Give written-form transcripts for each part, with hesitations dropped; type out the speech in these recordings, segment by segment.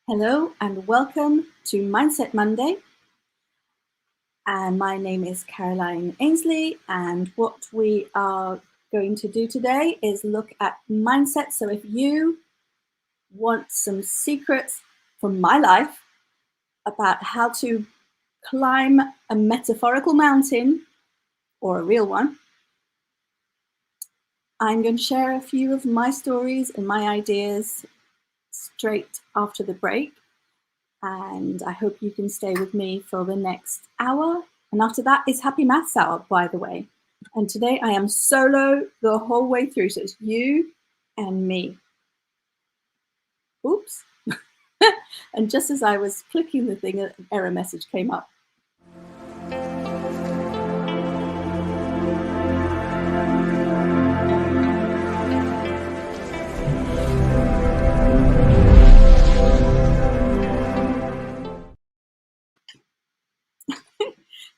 Hello and welcome to Mindset Monday. And my name is Caroline Ainslie, and what we are going to do today is look at mindset. So if you want some secrets from my life about how to climb a metaphorical mountain or a real one, I'm going to share a few of my stories and my ideas straight after the break. And I hope you can stay with me for the next hour. And after that is Happy Maths Hour, by the way. And today I am solo the whole way through, so it's you and me. Oops. And just as I was clicking the thing, an error message came up.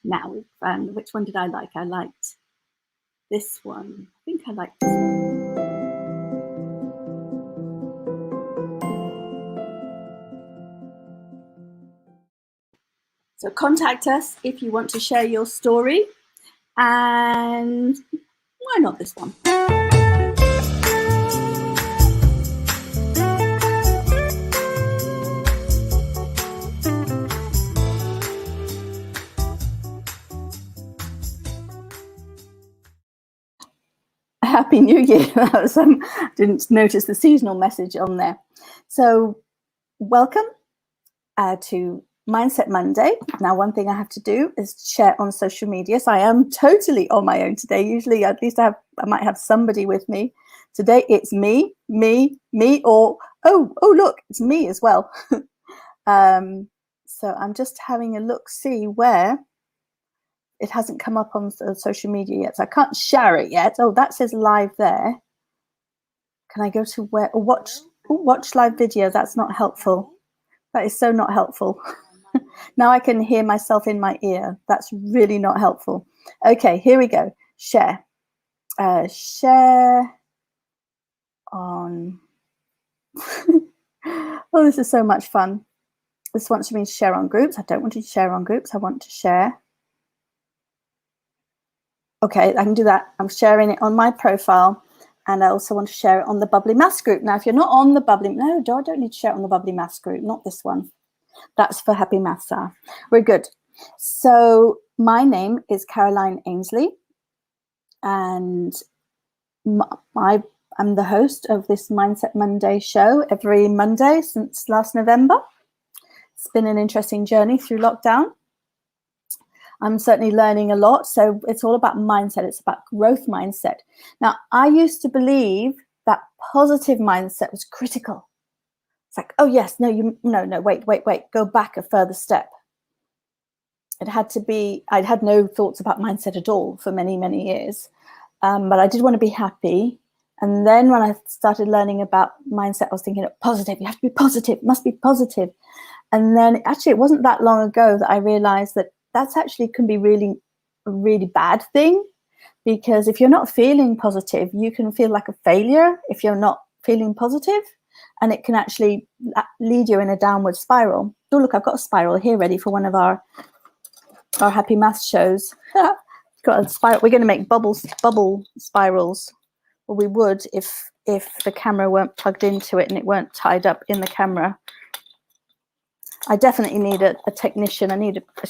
Now we've found, which one did I like? I liked this one. I think I liked this one. So contact us if you want to share your story, and why not this one? Happy New Year. That was, didn't notice the seasonal message on there. So welcome to Mindset Monday. Now, one thing I have to do is share on social media. So I am totally on my own today. Usually, at least I might have somebody with me. Today, it's me, or oh, look, it's me as well. So I'm just having a look, see where it hasn't come up on social media yet. So I can't share it yet. Oh, that says live there. Can I go to where? Watch live video. That's not helpful. That is so not helpful. Now I can hear myself in my ear. That's really not helpful. Okay, here we go. Share. Share on. Oh, this is so much fun. This wants me to share on groups. I don't want to share on groups. I want to share. Okay, I can do that. I'm sharing it on my profile, and I also want to share it on the Bubbly Maths group. Now, if you're not on the Bubbly, no, I don't need to share it on the Bubbly Maths group, not this one. That's for Happy Maths Hour. We're good. So my name is Caroline Ainslie, and I'm the host of this Mindset Monday show every Monday since last November. It's been an interesting journey through lockdown. I'm certainly learning a lot. So it's all about mindset. It's about growth mindset. Now, I used to believe that positive mindset was critical. It's like, oh yes, no, wait, go back a further step. It had to be, I'd had no thoughts about mindset at all for many, many years. But I did want to be happy. And then when I started learning about mindset, I was thinking, positive, you have to be positive, must be positive. And then actually, it wasn't that long ago that I realized that that's actually can be really a really bad thing, because if you're not feeling positive, you can feel like a failure if you're not feeling positive, and it can actually lead you in a downward spiral. Oh, look, I've got a spiral here ready for one of our Happy Maths shows. Got a spiral. We're going to make bubble spirals. Well, we would if the camera weren't plugged into it and it weren't tied up in the camera. I definitely need a technician. I need a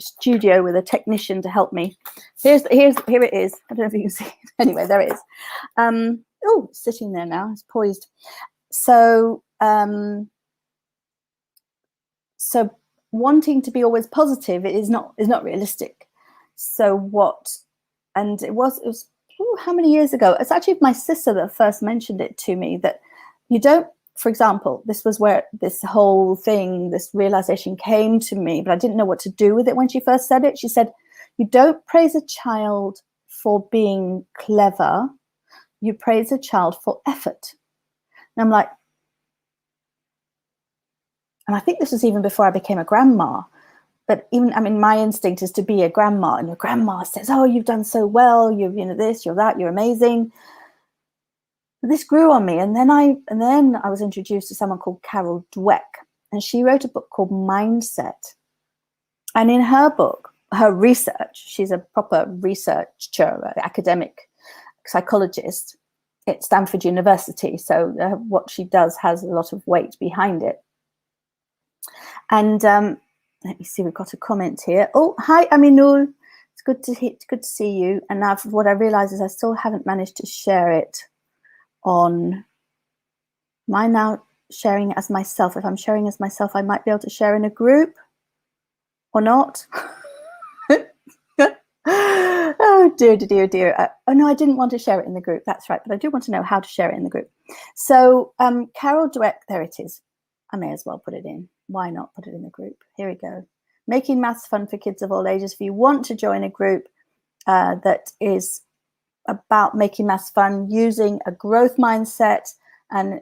studio with a technician to help me. Here it is. I don't know if you can see it. Anyway, there it is. Oh, it's sitting there now. It's poised. So so wanting to be always positive is not realistic. So what? And it was how many years ago? It's actually my sister that first mentioned it to me, that you don't. For example, this was where this whole thing, this realization came to me, but I didn't know what to do with it when she first said it. She said, you don't praise a child for being clever. You praise a child for effort. And I'm like, and I think this was even before I became a grandma. But even, I mean, my instinct is to be a grandma, and your grandma says, oh, you've done so well. You're, this, you're that, you're amazing. This grew on me, and then I was introduced to someone called Carol Dweck, and she wrote a book called Mindset. And in her book, her research, she's a proper researcher, academic psychologist at Stanford University. So what she does has a lot of weight behind it. And let me see, we've got a comment here. Oh, hi, Aminul. It's good to see you. And now what I realize is I still haven't managed to share it on my now sharing as myself. If I'm sharing as myself, I might be able to share in a group or not. Oh dear. Oh no, I didn't want to share it in the group. That's right, but I do want to know how to share it in the group. So Carol Dweck, there it is. I may as well put it in. Why not put it in the group? Here we go. Making maths fun for kids of all ages. If you want to join a group that is about making maths fun using a growth mindset, and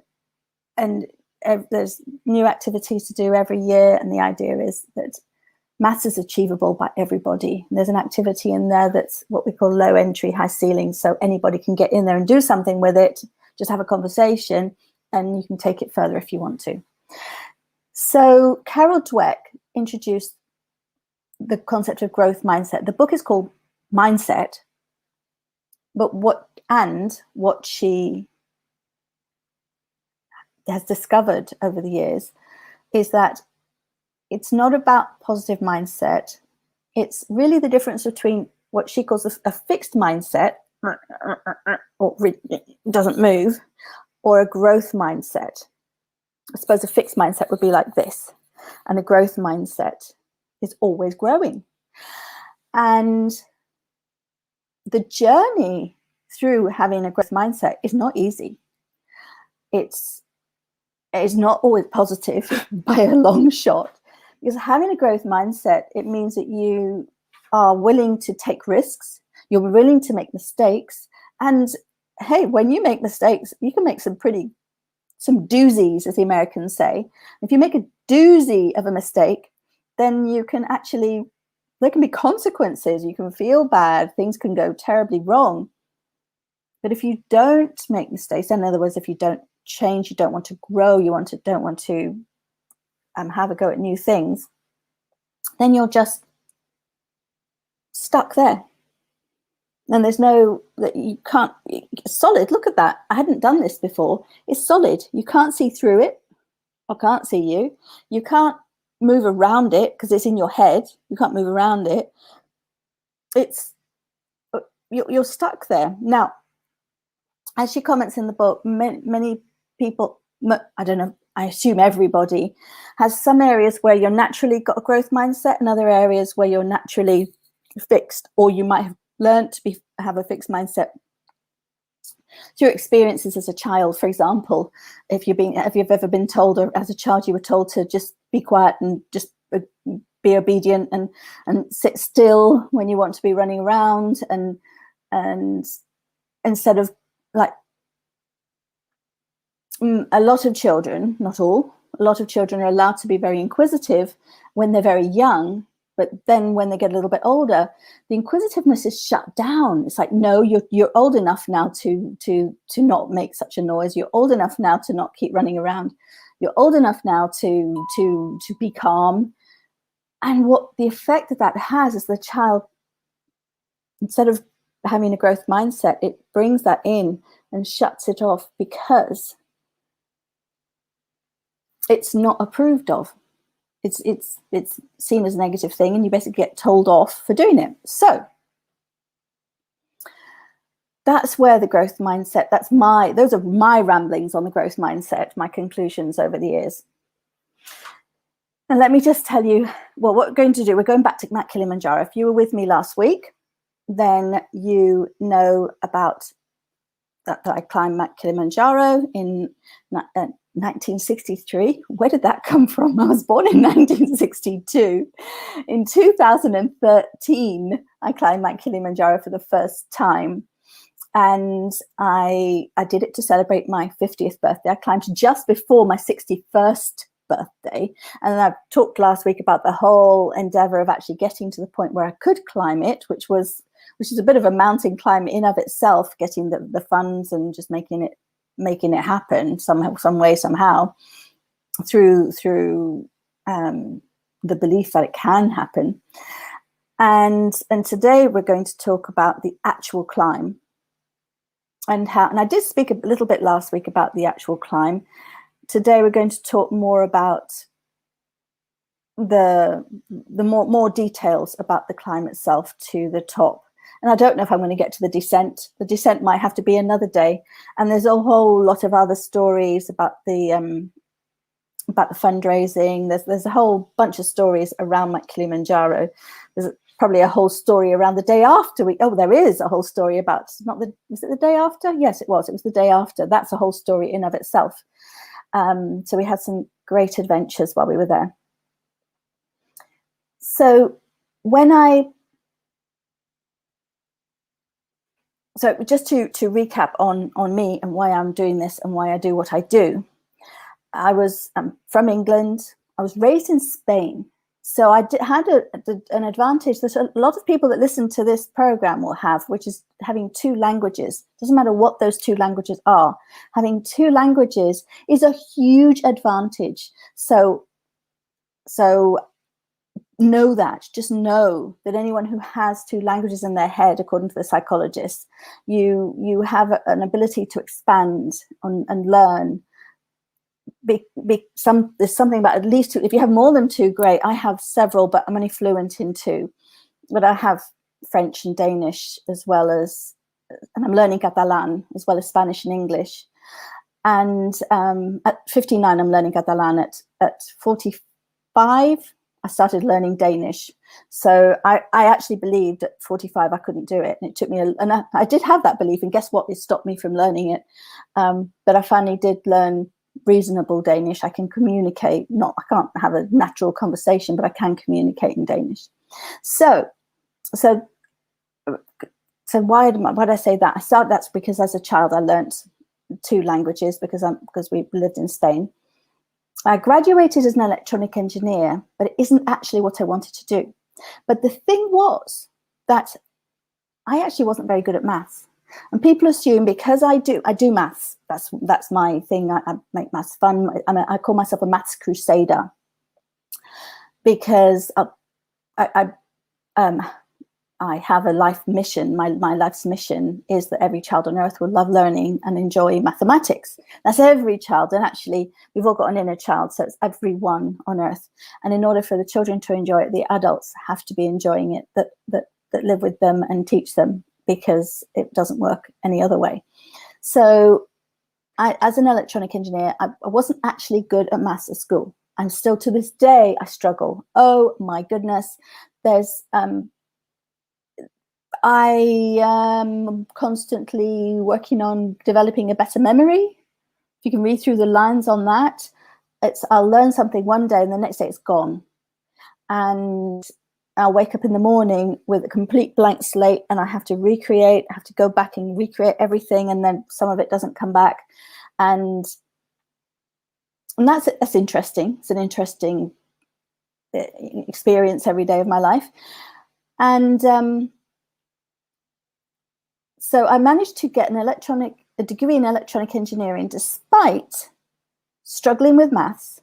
there's new activities to do every year, and the idea is that maths is achievable by everybody. And there's an activity in there that's what we call low entry, high ceiling, so anybody can get in there and do something with it, just have a conversation, and you can take it further if you want to. So Carol Dweck introduced the concept of growth mindset. The book is called Mindset, but what she has discovered over the years is that it's not about positive mindset. It's really the difference between what she calls a fixed mindset, or doesn't move, or a growth mindset. I suppose a fixed mindset would be like this, and a growth mindset is always growing. And the journey through having a growth mindset is not easy. It's not always positive by a long shot. Because having a growth mindset, it means that you are willing to take risks, you're willing to make mistakes, and hey, when you make mistakes, you can make some doozies, as the Americans say. If you make a doozy of a mistake, then you can actually, there can be consequences, you can feel bad, things can go terribly wrong. But if you don't make mistakes, in other words, if you don't change, you don't want to grow, don't want to have a go at new things, then you're just stuck there. And there's no, that you can't, solid, look at that. I hadn't done this before. It's solid. You can't see through it. I can't see you. You can't move around it because it's in your head. You can't move around it. You're stuck there. Now, as she comments in the book, many people, I don't know, I assume everybody has some areas where you're naturally got a growth mindset and other areas where you're naturally fixed, or you might have learned to have a fixed mindset through experiences as a child. For example, if you've ever been told, or as a child you were told to just be quiet and just be obedient and sit still when you want to be running around, and instead of, like, a lot of children, not all, a lot of children are allowed to be very inquisitive when they're very young, but then when they get a little bit older, the inquisitiveness is shut down. It's like, no, you're old enough now to not make such a noise. You're old enough now to not keep running around. You're old enough now to be calm. And what the effect that has is the child, instead of having a growth mindset, it brings that in and shuts it off because it's not approved of. It's seen as a negative thing, and you basically get told off for doing it. So that's where the growth mindset, those are my ramblings on the growth mindset, my conclusions over the years. And let me just tell you, well, what we're going to do, we're going back to Mount Kilimanjaro. If you were with me last week, then you know about that I climbed Mount Kilimanjaro in 1963. Where did that come from? I was born in 1962. In 2013, I climbed Mount Kilimanjaro for the first time. And I did it to celebrate my 50th birthday. I climbed just before my 61st birthday. And I talked last week about the whole endeavor of actually getting to the point where I could climb it, which is a bit of a mountain climb in of itself, getting the funds and just making it happen some way, somehow. through the belief that it can happen. And today we're going to talk about the actual climb and how. And I did speak a little bit last week about the actual climb. Today we're going to talk more about the more details about the climb itself to the top. And I don't know if I'm going to get to the descent. The descent might have to be another day. And there's a whole lot of other stories about the fundraising. There's a whole bunch of stories around Mount Kilimanjaro. There's probably a whole story around the day after there is a whole story about, was it the day after? Yes, it was the day after. That's a whole story in of itself. So we had some great adventures while we were there. So just to recap on me and why I'm doing this and why I do what I do. I was from England. I was raised in Spain. So I had an advantage that a lot of people that listen to this program will have, which is having two languages. Doesn't matter what those two languages are. Having two languages is a huge advantage. So know that. Just know that anyone who has two languages in their head, according to the psychologists, you have an ability to expand and learn. There's something about at least two. If you have more than two, great. I have several, but I'm only fluent in two. But I have French and Danish and I'm learning Catalan as well as Spanish and English. And at 59, I'm learning Catalan. At 45, I started learning Danish. So I actually believed at 45 I couldn't do it. And it took me, and I did have that belief. And guess what? It stopped me from learning it. But I finally did learn reasonable Danish. I can communicate. I can't have a natural conversation, but I can communicate in Danish. So why did I say that? That's because as a child I learned two languages because we lived in Spain. I graduated as an electronic engineer, but it isn't actually what I wanted to do. But the thing was that I actually wasn't very good at maths. And people assume because I do maths, that's my thing. I make maths fun. I call myself a maths crusader because I have a life mission. My life's mission is that every child on earth will love learning and enjoy mathematics. That's every child. And actually, we've all got an inner child, so it's everyone on earth. And in order for the children to enjoy it, the adults have to be enjoying it, that live with them and teach them, because it doesn't work any other way. So as an electronic engineer, I wasn't actually good at maths at school. And still to this day, I struggle. Oh my goodness. I am constantly working on developing a better memory. If you can read through the lines on that, I'll learn something one day and the next day it's gone. And I'll wake up in the morning with a complete blank slate and I have to go back and recreate everything, and then some of it doesn't come back. And that's interesting. It's an interesting experience every day of my life. And so I managed to get a degree in electronic engineering despite struggling with maths.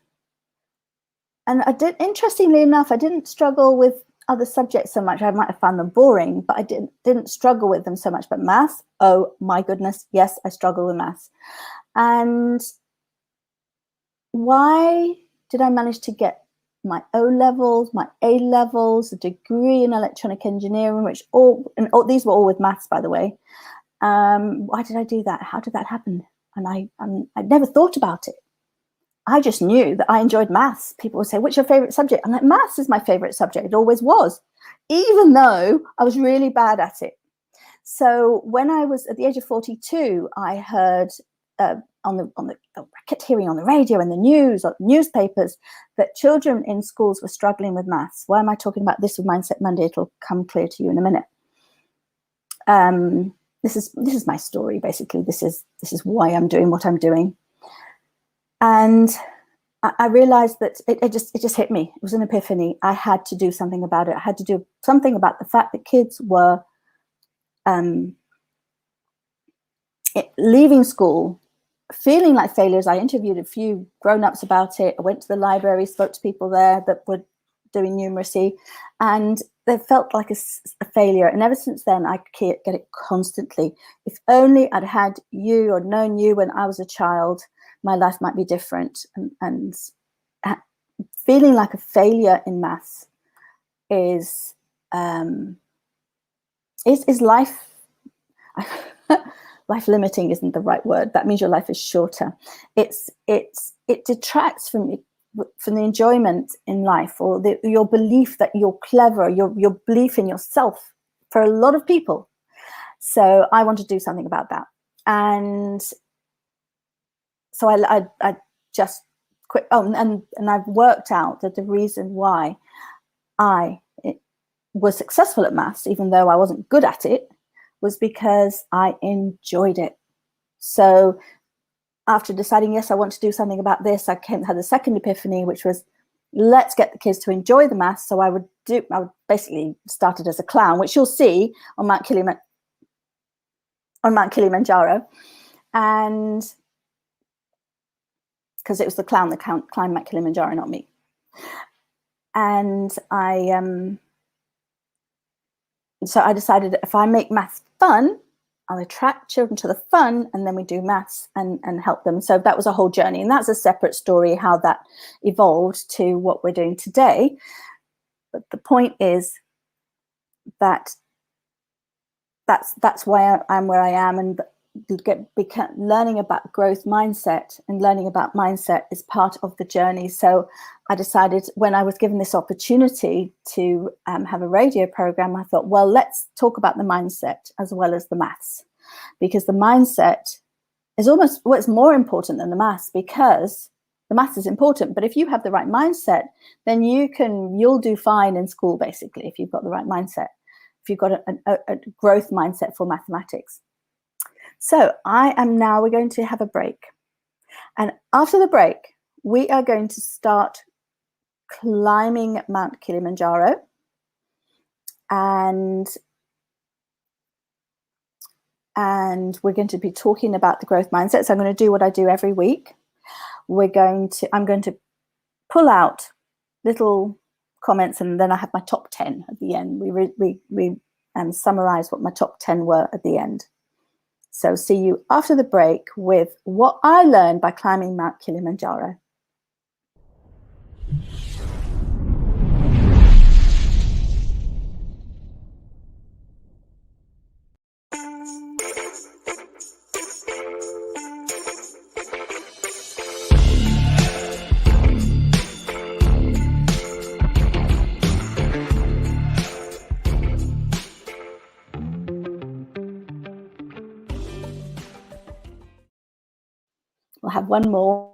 And interestingly enough, I didn't struggle with other subjects so much. I might have found them boring, but I didn't struggle with them so much. But maths, oh my goodness, yes, I struggle with maths. And why did I manage to get my O levels, my A levels, a degree in electronic engineering, these were all with maths, by the way. Why did I do that? How did that happen? And I never thought about it. I just knew that I enjoyed maths. People would say, what's your favorite subject? I'm like, maths is my favorite subject. It always was, even though I was really bad at it. So when I was at the age of 42, I heard I kept hearing on the radio and the news, or newspapers, that children in schools were struggling with maths. Why am I talking about this with Mindset Monday? It'll come clear to you in a minute. This is my story, basically. This is why I'm doing what I'm doing. And I realized that it just hit me. It was an epiphany. I had to do something about it. I had to do something about the fact that kids were leaving school feeling like failures. I interviewed a few grown-ups about it. I went to the library, spoke to people there that were doing numeracy, and they felt like a failure. And ever since then, I get it constantly. If only I'd had you or known you when I was a child, my life might be different. And feeling like a failure in maths is life. Life limiting isn't the right word. That means your life is shorter. It detracts from the enjoyment in life, or your belief that you're clever, your belief in yourself for a lot of people. So I want to do something about that. And so I just quit. Oh, and I've worked out that the reason why I was successful at maths, even though I wasn't good at it, was because I enjoyed it. So after deciding, yes, I want to do something about this, I had the second epiphany, which was, let's get the kids to enjoy the maths. So I would basically started as a clown, which you'll see on Mount Kilimanjaro. And because it was the clown that climbed Mount Kilimanjaro, not me. And so I decided, if I make maths fun, I'll attract children to the fun, and then we do maths and help them. So that was a whole journey, and that's a separate story, how that evolved to what we're doing today. But the point is that that's why I'm where I am, and learning about growth mindset and learning about mindset is part of the journey. So I decided, when I was given this opportunity to have a radio program, I thought, well, let's talk about the mindset as well as the maths, because the mindset is it's more important than the maths, because the maths is important, but if you have the right mindset, then you'll do fine in school, basically, if you've got the right mindset, if you've got a growth mindset for mathematics. So we're going to have a break. And after the break, we are going to start climbing Mount Kilimanjaro. And we're going to be talking about the growth mindset. So I'm going to do what I do every week. I'm going to pull out little comments, and then I have my top 10 at the end. We summarize what my top 10 were at the end. So see you after the break with what I learned by climbing Mount Kilimanjaro. We'll have one more.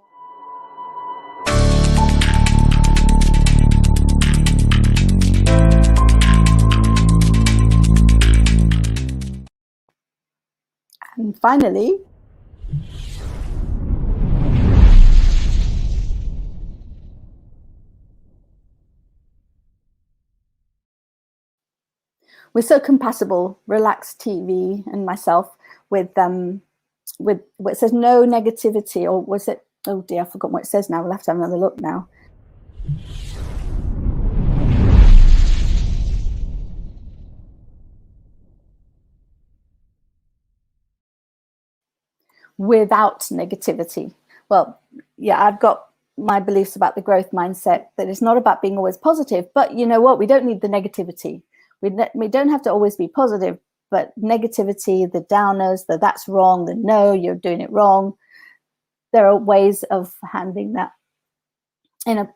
And finally, we're so compatible, Relax TV and myself, with what it says no negativity, or was it, oh dear, I've forgotten what it says now. We'll have to have another look now. Without negativity. Well, yeah, I've got my beliefs about the growth mindset, that it's not about being always positive, but you know what? We don't need the negativity. We don't have to always be positive, but negativity, the downers, the that's wrong, the no, you're doing it wrong. There are ways of handling that in a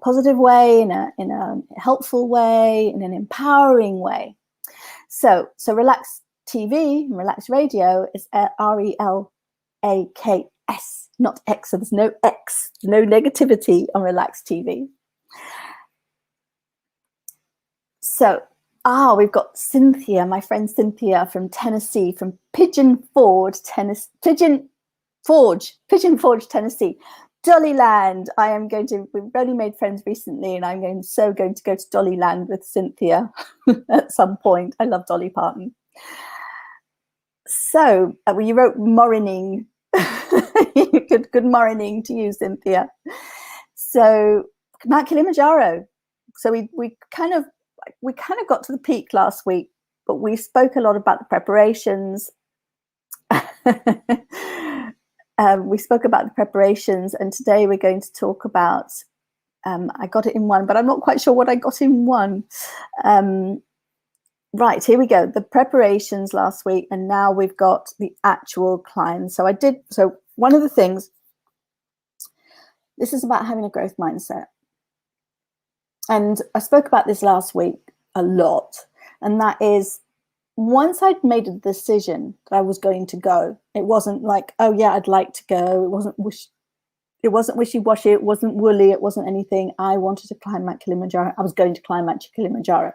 positive way, in a helpful way, in an empowering way. So Relax TV, Relax Radio is RELAKS, not X. So there's no X, no negativity on Relax TV. So, we've got Cynthia, my friend Cynthia from Tennessee, from Pigeon Forge, Tennessee. Dollyland. We've only made friends recently, and I'm going to go to Dollyland with Cynthia at some point. I love Dolly Parton. So you wrote morning. Good morning to you, Cynthia. So Mount Kilimanjaro. So we kind of got to the peak last week, but we spoke a lot about the preparations. We spoke about the preparations, and today we're going to talk about, I got it in one, but I'm not quite sure what I got in one. Right, here we go. The preparations last week, and now we've got the actual climb. So one of the things, this is about having a growth mindset. And I spoke about this last week a lot, and that is, once I'd made a decision that I was going to go, it wasn't like, oh yeah, I'd like to go. It wasn't wishy-washy. It wasn't woolly. It wasn't anything. I wanted to climb Mount Kilimanjaro. I was going to climb Mount Kilimanjaro.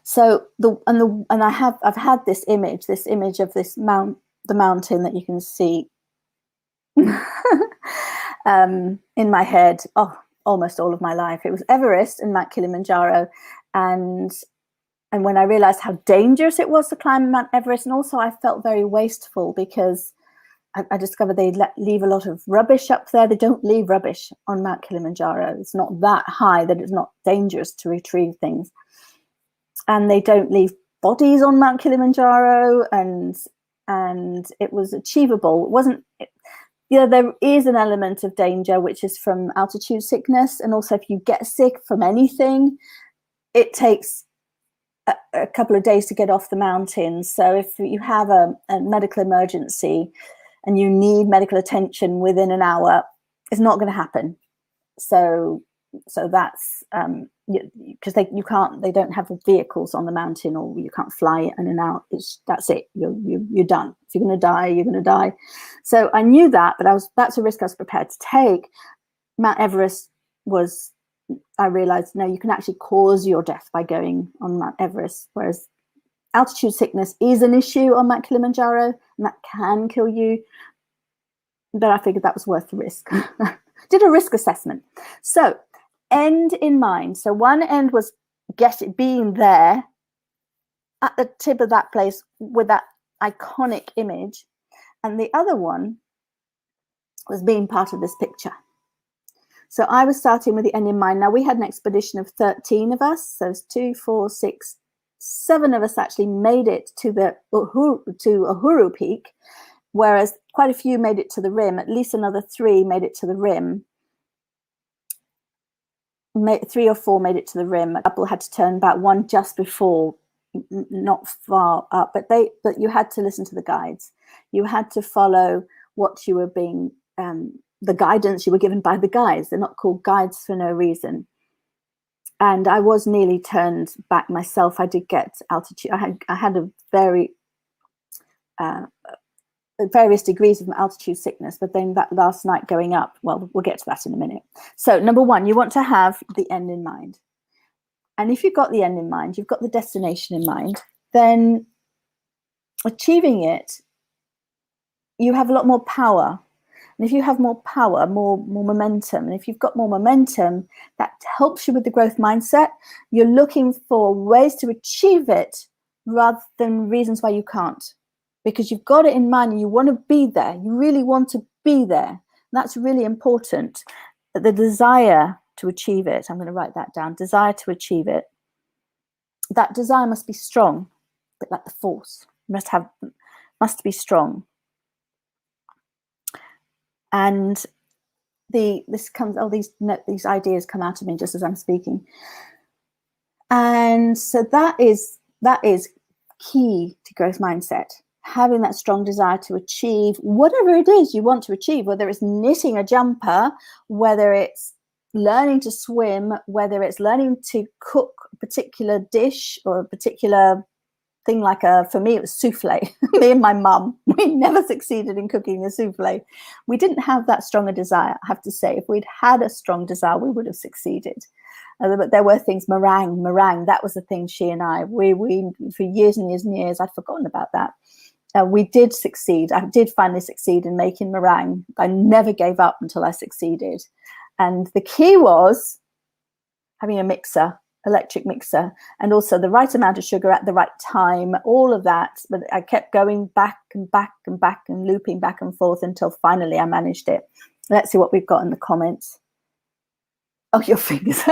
So I've had this image of this the mountain that you can see in my head. Oh, almost all of my life. It was Everest and Mount Kilimanjaro, and when I realized how dangerous it was to climb Mount Everest, and also I felt very wasteful because I discovered they leave a lot of rubbish up there. They don't leave rubbish on Mount Kilimanjaro. It's not that high that it's not dangerous to retrieve things. And they don't leave bodies on Mount Kilimanjaro, and it was achievable. It wasn't, there is an element of danger, which is from altitude sickness. And also if you get sick from anything, it takes a couple of days to get off the mountain. So if you have a medical emergency and you need medical attention within an hour, it's not going to happen. So that's because they don't have the vehicles on the mountain, or you can't fly in and out. That's it. You're done. If you're going to die, you're going to die. So I knew that, but that's a risk I was prepared to take. Mount Everest was, I realized, no, you can actually cause your death by going on Mount Everest, whereas altitude sickness is an issue on Mount Kilimanjaro, and that can kill you. But I figured that was worth the risk. Did a risk assessment. So end in mind. So one end was being there at the tip of that place with that iconic image, and the other one was being part of this picture. So I was starting with the end in mind. Now we had an expedition of 13 of us. So it's 2, 4, 6, 7 of us actually made it to the Uhuru Peak, whereas quite a few made it to the rim. At least another 3 made it to the rim. 3 or 4 made it to the rim. A couple had to turn back, one just before, not far up. But you had to listen to the guides. You had to follow what you were being. The guidance you were given by the guides. They're not called guides for no reason. And I was nearly turned back myself. I did get altitude. I had a very various degrees of altitude sickness, but then that last night going up, well, we'll get to that in a minute. So number one, you want to have the end in mind. And if you've got the end in mind, you've got the destination in mind, then achieving it, you have a lot more power. And if you have more power, more momentum, and if you've got more momentum, that helps you with the growth mindset. You're looking for ways to achieve it rather than reasons why you can't, because you've got it in mind and you want to be there. You really want to be there. And that's really important. The desire to achieve it, I'm going to write that down, desire to achieve it. That desire must be strong, a bit like the force. Must be strong. And these ideas come out of me just as I'm speaking. And so that is key to growth mindset. Having that strong desire to achieve whatever it is you want to achieve, whether it's knitting a jumper, whether it's learning to swim, whether it's learning to cook a particular dish or a particular thing, like for me it was souffle. Me and my mum, we never succeeded in cooking a souffle. We didn't have that strong a desire, I have to say. If we'd had a strong desire, we would have succeeded. But there were things, meringue, that was the thing she and I, we for years and years and years, I'd forgotten about that. We did succeed. I did finally succeed in making meringue. I never gave up until I succeeded. And the key was having a mixer. electric mixer, and also the right amount of sugar at the right time, all of that. But I kept going back and back and back and looping back and forth until finally I managed it. Let's see what we've got in the comments. Oh, your fingers.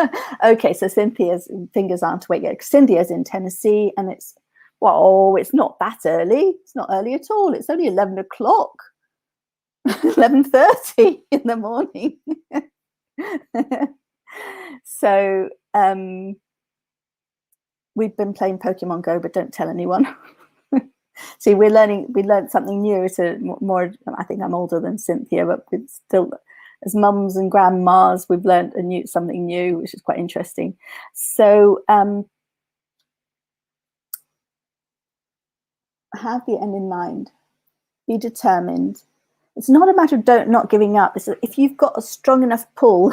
Okay, so Cynthia's fingers aren't awake yet. Cynthia's in Tennessee, and it's, well, it's not that early. It's not early at all. It's only 11 o'clock. 11:30 in the morning. So we've been playing Pokemon Go, but don't tell anyone. See, we learned something new. To more, I think I'm older than Cynthia, but it's still, as mums and grandmas, we've learned something new, which is quite interesting. So have the end in mind. Be determined. It's not a matter of not giving up. It's if you've got a strong enough pull.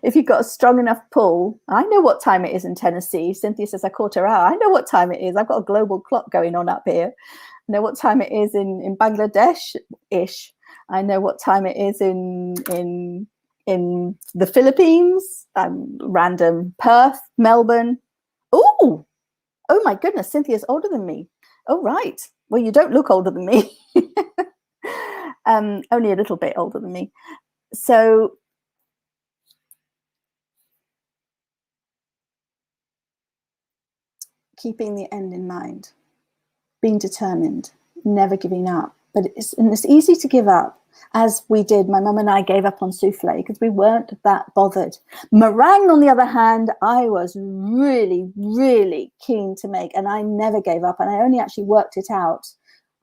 If you've got a strong enough pull, I know what time it is in Tennessee. Cynthia says I caught her out. I know what time it is. I've got a global clock going on up here. I know what time it is in Bangladesh-ish. I know what time it is in the Philippines. Random Perth, Melbourne. Oh my goodness, Cynthia's older than me. Oh right. Well, you don't look older than me. Only a little bit older than me. So keeping the end in mind, being determined, never giving up. But it's easy to give up, as we did. My mum and I gave up on souffle because we weren't that bothered. Meringue, on the other hand, I was really, really keen to make, and I never gave up. And I only actually worked it out.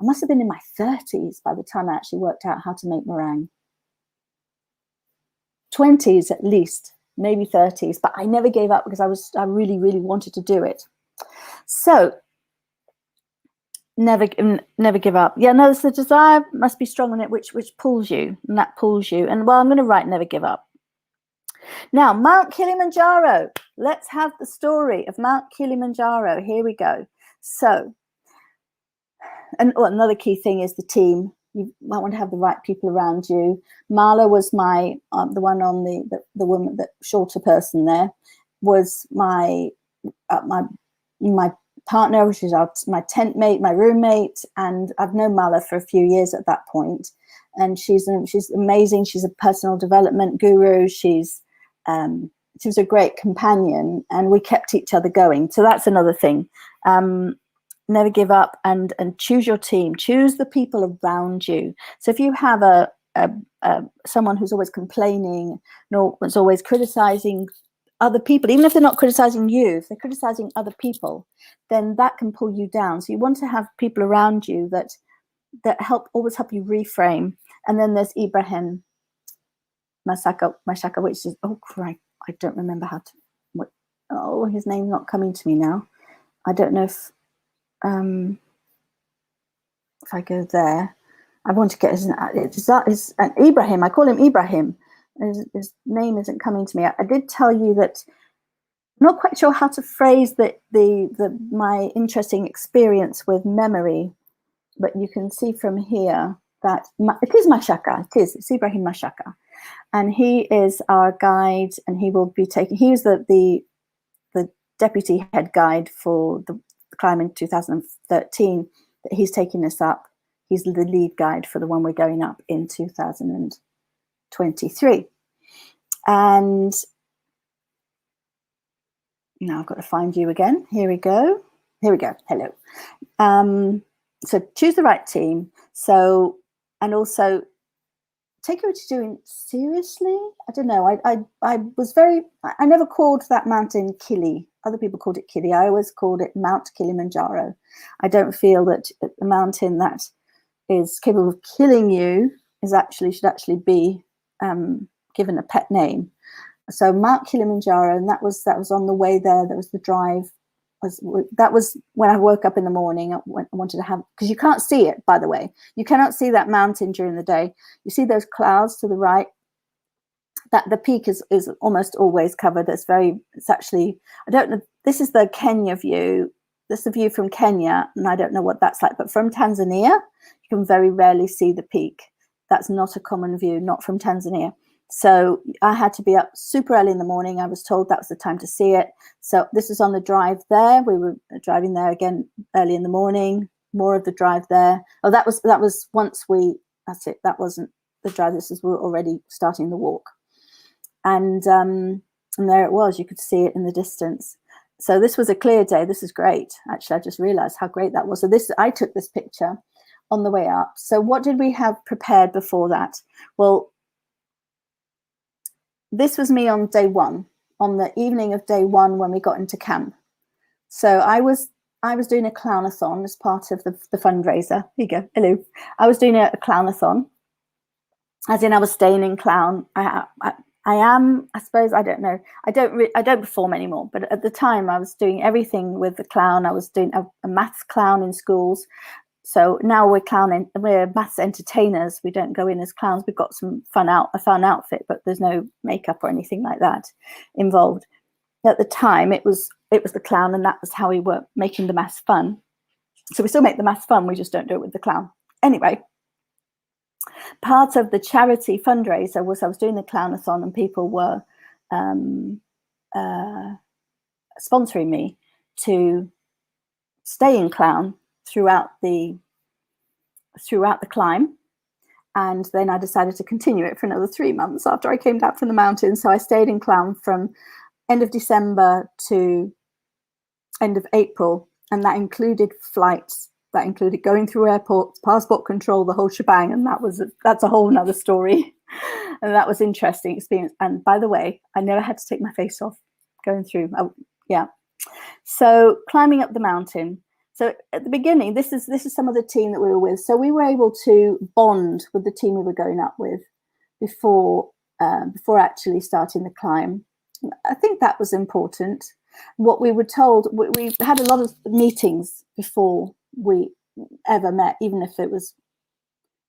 I must have been in my 30s by the time I actually worked out how to make meringue. 20s at least, maybe 30s, but I never gave up because I really, really wanted to do it. So never give up. Yeah, no, the desire must be strong in it, which pulls you, and that pulls you. And well, I'm going to write never give up. Now, Mount Kilimanjaro. Let's have the story of Mount Kilimanjaro. Here we go. So, and another key thing is the team. You might want to have the right people around you. Marla was my the one on the woman, the shorter person there, was my partner, which is my tent mate, my roommate, and I've known Marla for a few years at that point, and she's amazing. She's a personal development guru. She was a great companion, and we kept each other going. So that's another thing. Never give up, and choose your team. Choose the people around you. So if you have someone who's always complaining, who's always criticizing other people, even if they're not criticizing you, if they're criticizing other people, then that can pull you down. So you want to have people around you that always help you reframe. And then there's Ibrahim Mashaka, which is, oh crap, I don't remember his name's not coming to me now. I don't know if I go there, I want to get his Ibrahim. I call him Ibrahim. His name isn't coming to me. I did tell you that I'm not quite sure how to phrase my interesting experience with memory, but you can see from here that it is Mashaka. It's Ibrahim Mashaka, and he is our guide, and he will be taking. He was the deputy head guide for the climb in 2013. That he's taking us up. He's the lead guide for the one we're going up in 2023. And now I've got to find you again. Here we go. Hello. So choose the right team. So, and also take what you're doing seriously. I don't know. I never called that mountain Kili. Other people called it Kili. I always called it Mount Kilimanjaro. I don't feel that the mountain that is capable of killing you should actually be given a pet name. So Mount Kilimanjaro, and that was on the way there. That was the drive. That was when I woke up in the morning. I wanted to have, because you can't see it, by the way. You cannot see that mountain during the day. You see those clouds to the right. That the peak is almost always covered. It's actually, I don't know. This is the Kenya view. This is the view from Kenya, and I don't know what that's like. But from Tanzania, you can very rarely see the peak. That's not a common view, not from Tanzania. So I had to be up super early in the morning. I was told that was the time to see it. So this is on the drive there. We were driving there again early in the morning, more of the drive there. Oh, that was once that's it. That wasn't the drive. We were already starting the walk. And there it was. You could see it in the distance. So this was a clear day. This is great. Actually, I just realized how great that was. So I took this picture on the way up. So what did we have prepared before that? Well, this was me on day one, on the evening of day one when we got into camp. So I was doing a clownathon as part of the fundraiser. Here you go. Hello. I was doing a clownathon, as in I was staying in clown. I am, I suppose, I don't know. I don't perform anymore, but at the time I was doing everything with the clown. I was doing a maths clown in schools. So now we're maths entertainers. We don't go in as clowns. We've got a fun outfit, but there's no makeup or anything like that involved. At the time, it was the clown, and that was how we were making the maths fun. So we still make the maths fun. We just don't do it with the clown. Anyway, part of the charity fundraiser was I was doing the clownathon, and people were sponsoring me to stay in clown throughout the climb, and then I decided to continue it for another 3 months after I came down from the mountain. So I stayed in clown from end of December to end of April, and that included flights, that included going through airports, passport control, the whole shebang, and that's a whole nother story. And that was interesting experience. And by the way, I never had to take my face off going through. So climbing up the mountain. So at the beginning, this is some of the team that we were with. So we were able to bond with the team we were going up with before actually starting the climb. I think that was important. What we were told, we had a lot of meetings before we ever met, even if it was,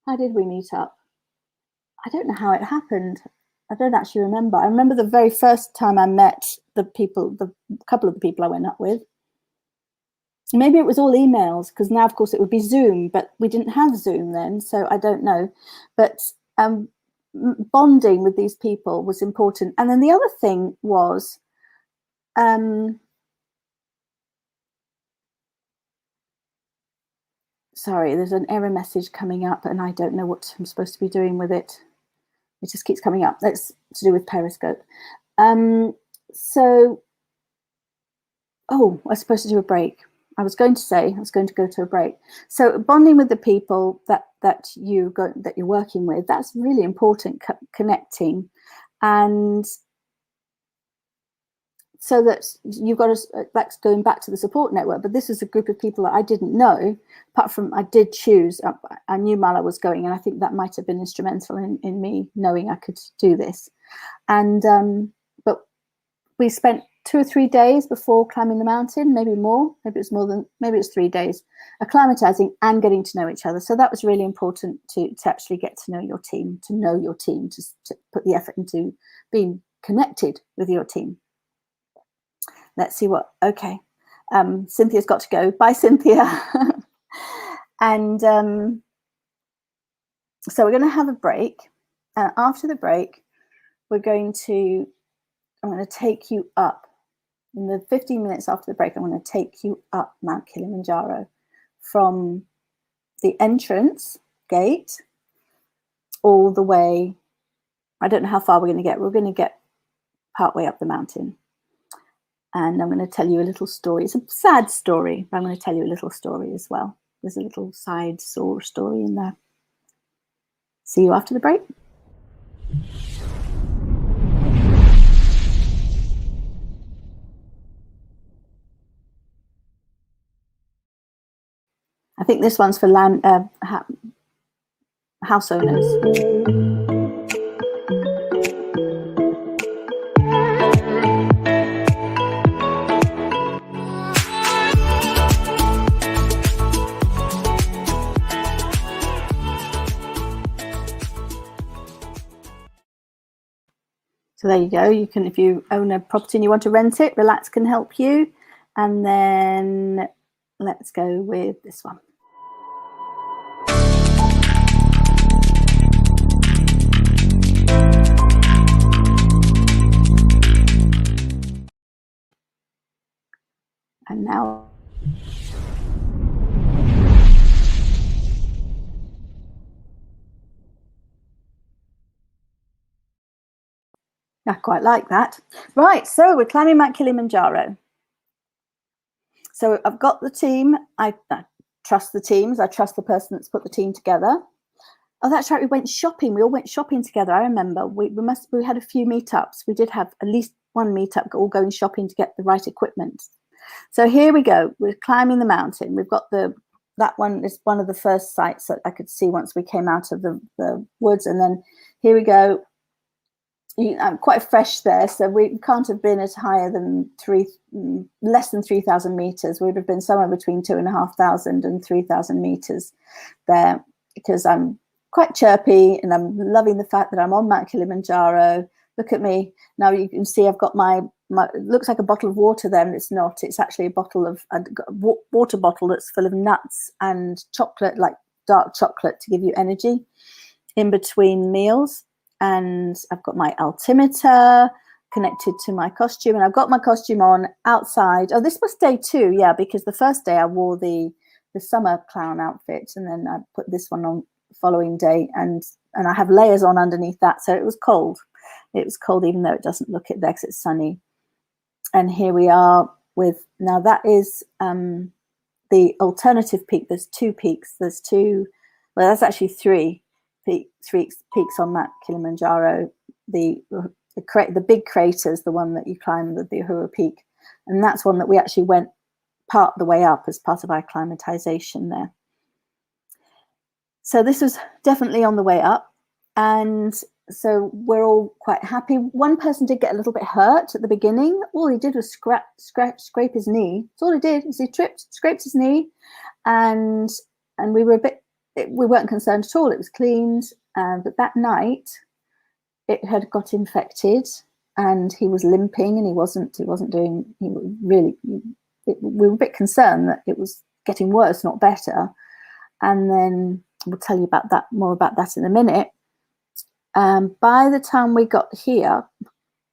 how did we meet up? I don't know how it happened. I don't actually remember. I remember the very first time I met the couple of the people I went up with. Maybe it was all emails, because now, of course, it would be Zoom, but we didn't have Zoom then, so I don't know. But bonding with these people was important. And then the other thing was, sorry, there's an error message coming up, and I don't know what I'm supposed to be doing with it. It just keeps coming up. That's to do with Periscope. I was supposed to do a break. I was going to go to a break. So bonding with the people that you're working with, that's really important, connecting. And so that's going back to the support network. But this is a group of people that I didn't know, apart from I did choose. I knew Mala was going, and I think that might have been instrumental in me knowing I could do this. And but we spent 2 or 3 days before climbing the mountain, maybe more. Maybe it's 3 days, acclimatizing and getting to know each other. So that was really important to actually get to know your team, to put the effort into being connected with your team. Let's see okay. Cynthia's got to go. Bye, Cynthia. And so we're going to have a break. After the break, I'm going to take you up. In the 15 minutes after the break, I'm going to take you up Mount Kilimanjaro from the entrance gate all the way. I don't know how far we're going to get. We're going to get partway up the mountain. And I'm going to tell you a little story. It's a sad story, but I'm going to tell you a little story as well. There's a little side story in there. See you after the break. I think this one's for house owners. So there you go. You can, if you own a property and you want to rent it, Relax can help you. And then let's go with this one. I quite like that. Right, so we're climbing Mount Kilimanjaro. So I've got the team. I trust the teams. I trust the person that's put the team together. Oh, that's right. We went shopping. We all went shopping together. I remember we had a few meetups. We did have at least one meetup, all going shopping to get the right equipment. So here we go. We're climbing the mountain. We've got that one is one of the first sites that I could see once we came out of the woods. And then here we go. I'm quite fresh there, so we can't have been as higher than less than 3,000 meters. We would have been somewhere between 2,500 and 3,000 meters there, because I'm quite chirpy and I'm loving the fact that I'm on Mount Kilimanjaro. Look at me now. You can see I've got my it looks like a bottle of water there, and it's not. It's actually a bottle of a water bottle that's full of nuts and chocolate, like dark chocolate, to give you energy in between meals. And I've got my altimeter connected to my costume, and I've got my costume on outside. Oh, this was day 2, yeah, because the first day I wore the summer clown outfit, and then I put this one on the following day, and I have layers on underneath that, so it was cold. It was cold, even though it doesn't look it there because it's sunny. And here we are with, now that is the alternative peak. There's 2 peaks. There's 2, well, that's actually 3 peaks on Mount Kilimanjaro. The big crater's the one that you climb, the Uhuru Peak, and that's one that we actually went part the way up as part of our acclimatization there. So this was definitely on the way up, and so we're all quite happy. One person did get a little bit hurt at the beginning. All he did was scrape his knee. That's all he did. Is he scraped his knee, and we were we weren't concerned at all. It was cleaned, but that night it had got infected, and he was limping, and he wasn't doing. We were a bit concerned that it was getting worse, not better. And then we'll tell you more about that in a minute. By the time we got here,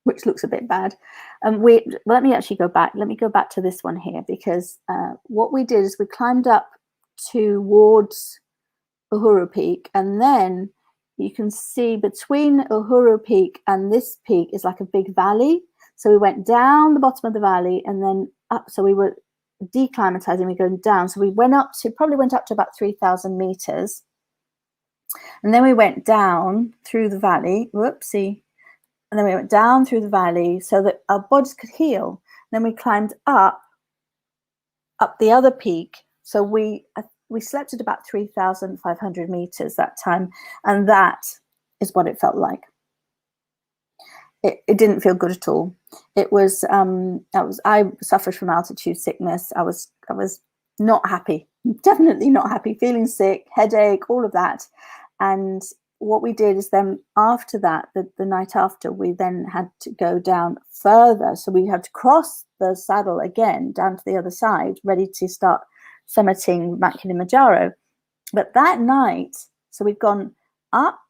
which looks a bit bad, let me actually go back. Let me go back to this one here, because what we did is we climbed up towards Uhuru Peak, and then you can see between Uhuru Peak and this peak is like a big valley. So we went down the bottom of the valley and then up. So we were declimatizing, we're going down. So we probably went up to about 3,000 meters. And then we went down through the valley, whoopsie. And then we went down through the valley so that our bodies could heal. Then we climbed up the other peak. So we slept at about 3,500 meters that time, and that is what it felt like. It didn't feel good at all. It was I suffered from altitude sickness. I was not happy, definitely not happy, feeling sick, headache, all of that. And what we did is then after that, the night after, we then had to go down further. So we had to cross the saddle again down to the other side, ready to start summiting Mount Kilimanjaro. But that night, so we've gone up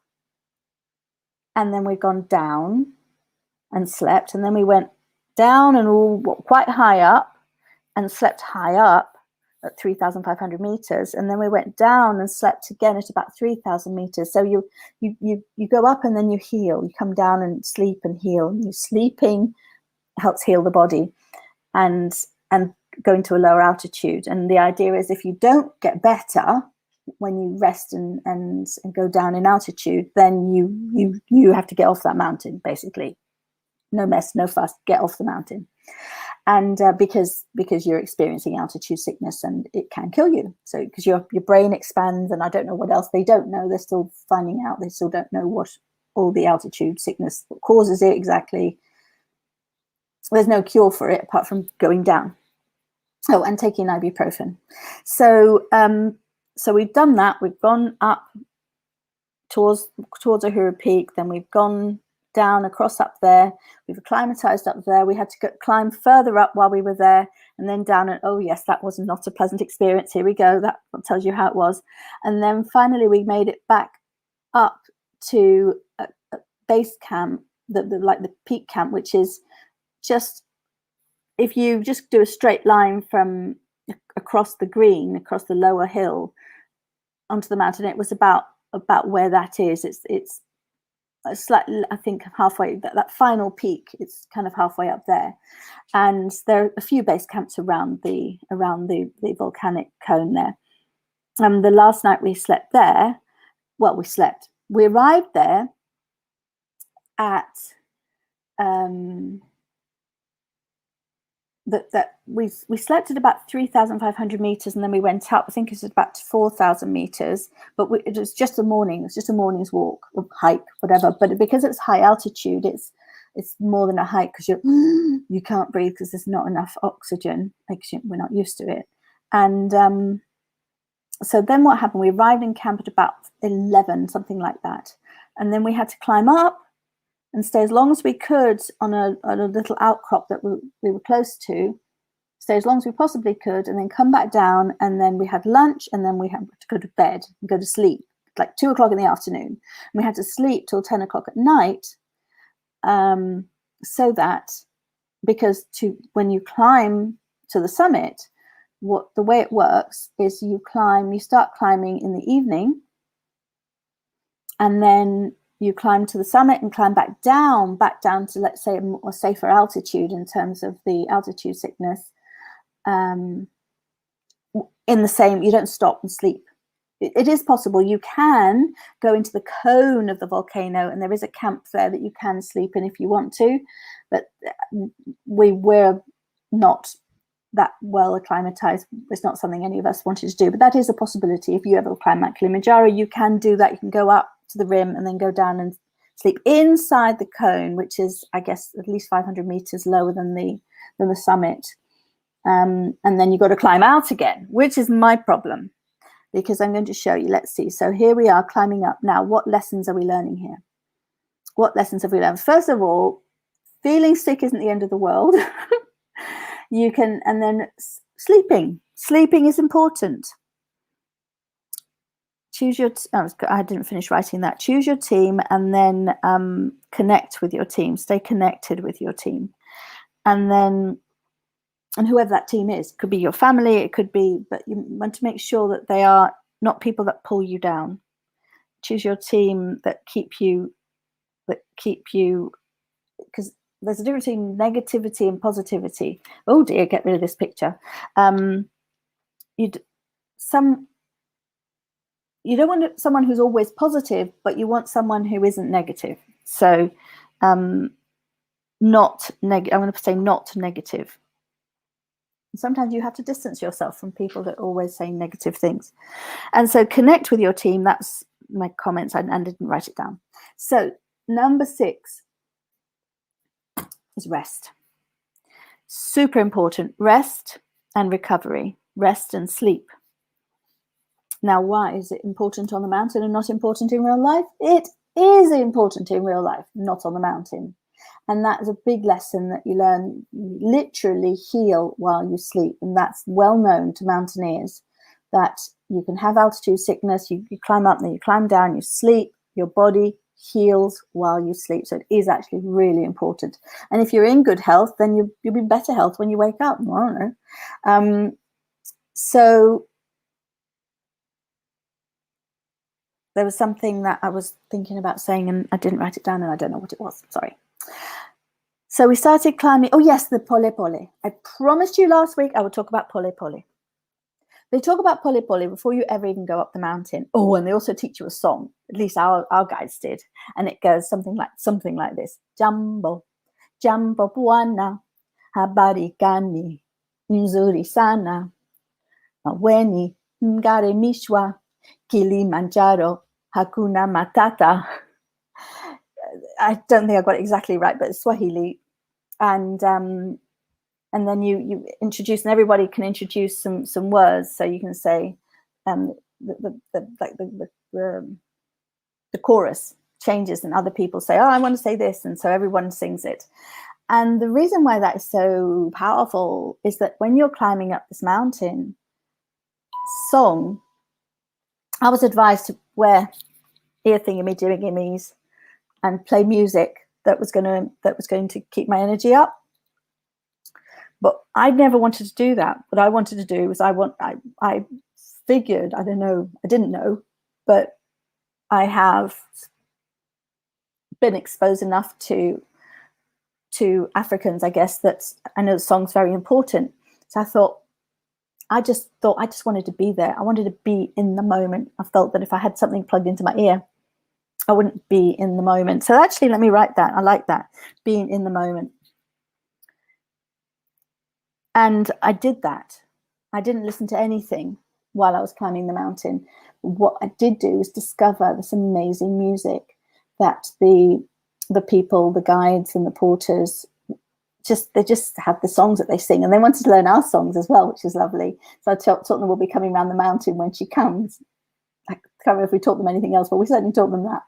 and then we've gone down and slept, and then we went down and all quite high up and slept high up at 3,500 meters, and then we went down and slept again at about 3,000 meters. So you go up and then you heal. You come down and sleep and heal. And sleeping helps heal the body, and going to a lower altitude. And the idea is, if you don't get better when you rest and go down in altitude, then you have to get off that mountain, basically. No mess, no fuss, get off the mountain. And because you're experiencing altitude sickness, and it can kill you. So because your brain expands, and I don't know what else they don't know. They're still finding out. They still don't know what all the altitude sickness causes it exactly. There's no cure for it apart from going down. Oh, and taking ibuprofen. So so we've done that. We've gone up towards Uhuru Peak. Then we've gone down across up there. We've acclimatized up there. We had to climb further up while we were there, and then down. And oh yes, that was not a pleasant experience. Here we go. That tells you how it was. And then finally we made it back up to a base camp, like the peak camp, which is just, if you just do a straight line from across the green, across the lower hill onto the mountain, it was about where that is. It's slightly, I think halfway, that final peak is kind of halfway up there. And there are a few base camps around the volcanic cone there. And the last night we slept there, we arrived there at we slept at about 3,500 meters, and then we went up. I think it was about 4,000 meters, but it was just a morning. It was just a morning's walk or hike, whatever. But because it's high altitude, it's more than a hike, because you can't breathe because there's not enough oxygen. We're not used to it. And so then what happened? We arrived in camp at about 11, something like that, and then we had to climb up and stay as long as we could on a little outcrop that we were close to, stay as long as we possibly could, and then come back down. And then we had lunch, and then we had to go to bed and go to sleep, like 2 o'clock in the afternoon. And we had to sleep till 10 o'clock at night, so that, because when you climb to the summit, the way it works is you start climbing in the evening, and then you climb to the summit and climb back down to, let's say, a more safer altitude in terms of the altitude sickness. You don't stop and sleep. It is possible. You can go into the cone of the volcano, and there is a camp there that you can sleep in if you want to, but we were not that well acclimatized. It's not something any of us wanted to do, but that is a possibility. If you ever climb Mount Kilimanjaro, you can do that. You can go up to the rim and then go down and sleep inside the cone, which is, I guess, at least 500 meters lower than the summit. And then you've got to climb out again, which is my problem, because I'm going to show you. Let's see. So here we are climbing up. Now, what lessons are we learning here? What lessons have we learned? First of all, feeling sick isn't the end of the world. And then sleeping. Sleeping is important. I didn't finish writing that. Choose your team, and then connect with your team. Stay connected with your team. And whoever that team is, could be your family, it could be, but you want to make sure that they are not people that pull you down. Choose your team that keep you, because there's a difference between negativity and positivity. Oh dear, get rid of this picture. You don't want someone who's always positive, but you want someone who isn't negative. So not negative. I'm going to say not negative. Sometimes you have to distance yourself from people that always say negative things. And so connect with your team. That's my comments. I didn't write it down. So number 6 is rest. Super important. Rest and recovery. Rest and sleep. Now, why is it important on the mountain and not important in real life? It is important in real life, not on the mountain. And that is a big lesson that you learn. You literally heal while you sleep. And that's well known to mountaineers, that you can have altitude sickness, you climb up, then you climb down, you sleep, your body heals while you sleep. So it is actually really important. And if you're in good health, then you'll be in better health when you wake up. I don't know. So there was something that I was thinking about saying, and I didn't write it down, and I don't know what it was. Sorry. So we started climbing. Oh, yes, the pole pole. I promised you last week I would talk about pole pole. They talk about pole pole before you ever even go up the mountain. Oh, and they also teach you a song. At least our guides did. And it goes something like this. Jambo, jambo buana, habari gani, nzuri sana, maweni, ngare mishwa, Kilimanjaro, hakuna matata. I don't think I got it exactly right, but it's Swahili. And then you introduce, and everybody can introduce some words. So you can say the chorus changes, and other people say, oh, I want to say this, and so everyone sings it. And the reason why that is so powerful is that when you're climbing up this mountain, song, I was advised to wear ear thingy-me-jimmy-gimmies and play music that was going to keep my energy up. But I never wanted to do that. What I wanted to do was I figured, I didn't know, but I have been exposed enough to Africans, I guess, that I know the song's very important. So I just wanted to be there. I wanted to be in the moment. I felt that if I had something plugged into my ear, I wouldn't be in the moment. So actually, let me write that. I like that, being in the moment. And I did that. I didn't listen to anything while I was climbing the mountain. What I did do was discover this amazing music that the people, the guides and the porters, they just had the songs that they sing, and they wanted to learn our songs as well, which is lovely. So I taught them we'll be coming around the mountain when she comes. I can't remember if we taught them anything else, but we certainly taught them that.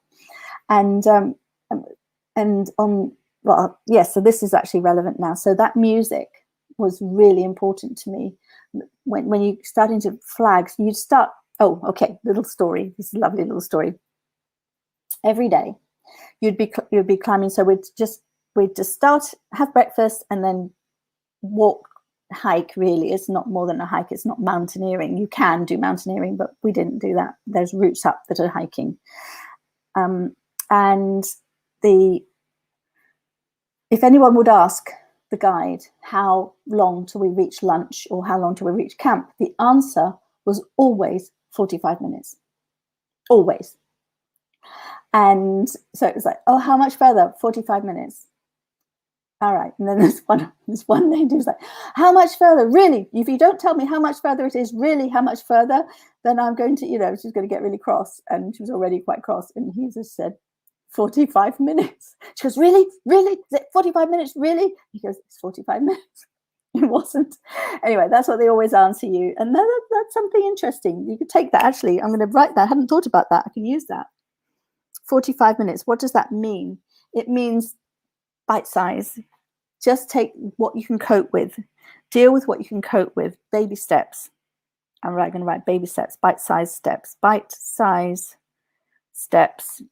So this is actually relevant now. So that music was really important to me. When you start into flags, you'd start, little story. This is a lovely little story. Every day you'd be climbing. So we'd just start, have breakfast, and then hike. Really, it's not more than a hike. It's not mountaineering. You can do mountaineering, but we didn't do that. There's routes up that are hiking. If anyone would ask the guide, how long till we reach lunch or how long till we reach camp, the answer was always 45 minutes. Always. And so it was like, oh, how much further? 45 minutes. All right. And then this one lady was like, how much further? Really? If you don't tell me how much further it is, really how much further, then I'm going to, she's going to get really cross. And she was already quite cross. And he just said, 45 minutes. She goes, really? Is it 45 minutes? Really? He goes, it's 45 minutes. It wasn't. Anyway, that's what they always answer you. And that's something interesting. You could take that. Actually, I'm going to write that. I hadn't thought about that. I can use that. 45 minutes. What does that mean? It means bite size. Just take what you can cope with. Deal with what you can cope with. Baby steps. I'm going to write baby steps, bite-sized steps. Bite-size steps.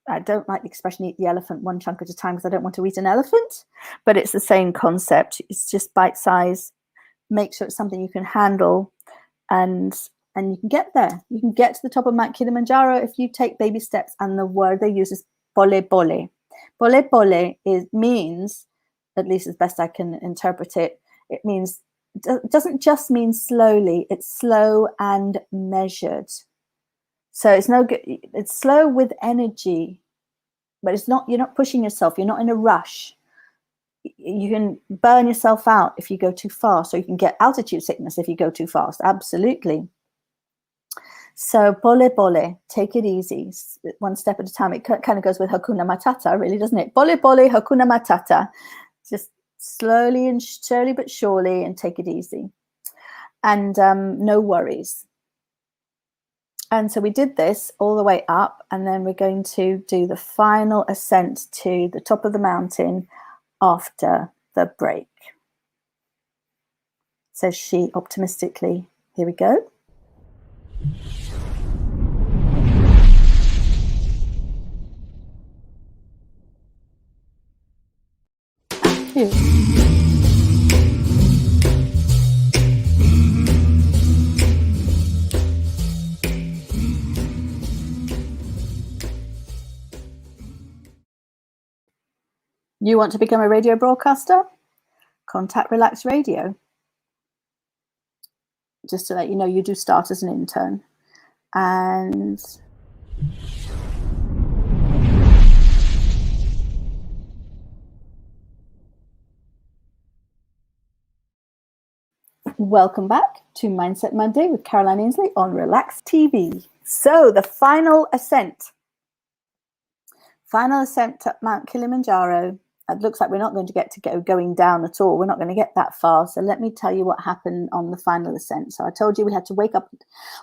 I don't like the expression eat the elephant one chunk at a time because I don't want to eat an elephant, but it's the same concept. It's just bite-size. Make sure it's something you can handle, and you can get there. You can get to the top of Mount Kilimanjaro if you take baby steps, and the word they use is pole pole. Pole pole means, at least as best I can interpret it, it doesn't just mean slowly, it's slow and measured. So it's no good. It's slow with energy, but it's not. You're not pushing yourself. You're not in a rush. You can burn yourself out if you go too fast, or you can get altitude sickness if you go too fast. Absolutely. So pole pole, take it easy, one step at a time. It kind of goes with Hakuna Matata, really, doesn't it? Pole pole, Hakuna Matata. Just slowly but surely, and take it easy, and no worries. And so we did this all the way up, and then we're going to do the final ascent to the top of the mountain after the break. Says she optimistically. Here we go. Here. You want to become a radio broadcaster? Contact Relax Radio. Just to let you know, you do start as an intern. And welcome back to Mindset Monday with Caroline Ainslie on Relax TV. So the final ascent. Final ascent to Mount Kilimanjaro. It looks like we're not going to get going down at all. We're not going to get that far. So let me tell you what happened on the final ascent. So I told you we had to wake up.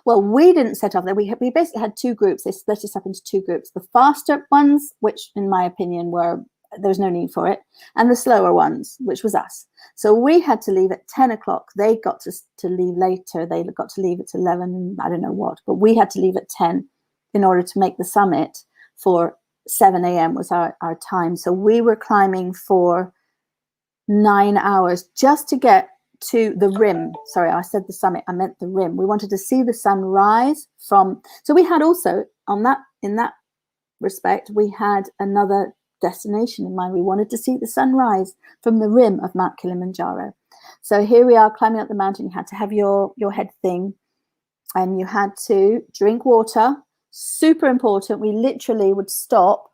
Well, we didn't set off there. We basically had two groups. They split us up into two groups. The faster ones, which in my opinion there was no need for it, and the slower ones, which was us. So we had to leave at 10 o'clock. They got to leave later. They got to leave at 11, I don't know what. But we had to leave at 10 in order to make the summit for 7 a.m. was our time. So we were climbing for 9 hours just to get to the rim. Sorry, I said the summit, I meant the rim. We wanted to see the sun rise from, so we had also in that respect, we had another destination in mind. We wanted to see the sunrise from the rim of Mount Kilimanjaro. So here we are climbing up the mountain. You had to have your head thing, and you had to drink water. Super important. We literally would stop,